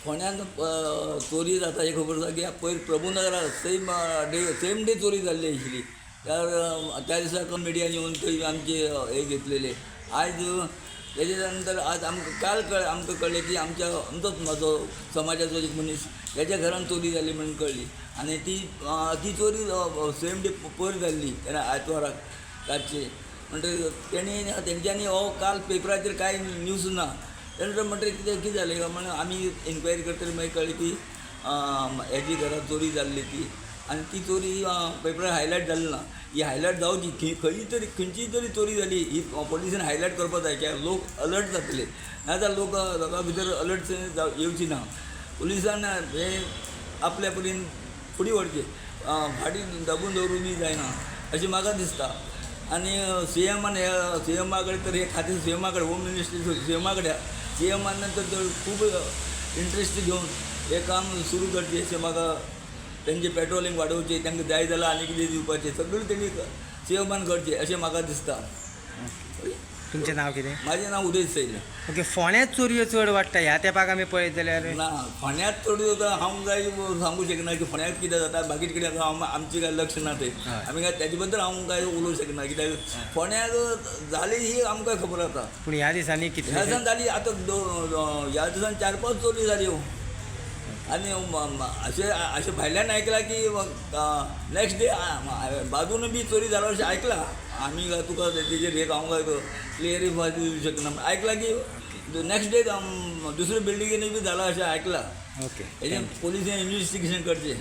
फोंड्यान चोरी जाता हे खबर आसा की पयर प्रभुनगरा सेम डे चोरी जाल्ली आशिल्ली. त्या दिसाक मिडियान येवन थंय आमचे हे घेतलेले. आज तेजे नंतर आज आमकां आमकां कळ्ळें की आमचोच म्हाजो समाजाचो एक मनीस तेज्या घरान चोरी जाली म्हणून कळ्ळी. आनी ती चोरी सेम डे पयर जाल्ली तेन्ना आयतवाराक रातची. म्हणटकीर तेंच्यांनी हो काल पेपराचेर कांय न्यूज ना. तेन्ना म्हणटकीर कितें जालें म्हण आमी इन्क्वायरी करतकीर मागीर कळ्ळें की हेजी घरां चोरी जाल्ली ती. आनी ती चोरी पेपरार हायलायट जाली ना. ही हायलायट जावची खंयचीय तरी चोरी जाली ही पोलिसांनी हायलायट करपाक जाय कित्याक लोक अलर्ट जातले. नाजाल्यार लोकां भितर अलर्ट येवची ना. पुलिसान हे आपल्या परीन फुडें व्हरचें फाटीं दाबून दवरूंक जायना अशें म्हाका दिसता. आनी सी एमा कडेन तर हे खातें सी एमा कडेन होम मिनिस्ट्री सी एमा कडेन सी एमान तर खूब इंट्रस्ट घेवन हें काम सुरू करचें अशें म्हाका. तेंचे पेट्रोलिंग वाडोवचें तांकां जाय जाल्यार आनी कितें दिवपाचें सगळें तेणी सी एमान करचें अशें म्हाका दिसता. तुमचें नांव कितें? म्हाजें नांव उदय सैल. ओके. फोंड्यांत चोरयो चड वाडटा ह्या तेंपाक आमी पळयत जाल्यार ना फोंड्यांत चोरी जाता हांव काय सांगूं शकना की फोंड्यांत कितें जाता बाकीचे कितें जाता आमचें काय लक्ष ना थंय. आमी काय तेजे बद्दल हांव काय उलोवंक शकना कित्याक फोंड्यांत जाली ही आमकां खबर आसा. पूण ह्या दिसांनी कितले ह्या दिसान जाली आतां ह्या दिसान 4-5 चोरी जाल्यो. आनी अशें भायल्यान आयकलां की नेक्स्ट डे बाजून बी चोरी जालो अशें आयकलां आमी. तुका तेजेर एक हांव काय क्लियर दिवंक शकना. आयकलां की नेक्स्ट डे दुसरे बिल्डिंगेनी बी जाला अशें आयकलां. ओके. हेजें पुलिसेन इन्वेस्टिगेशन करचें.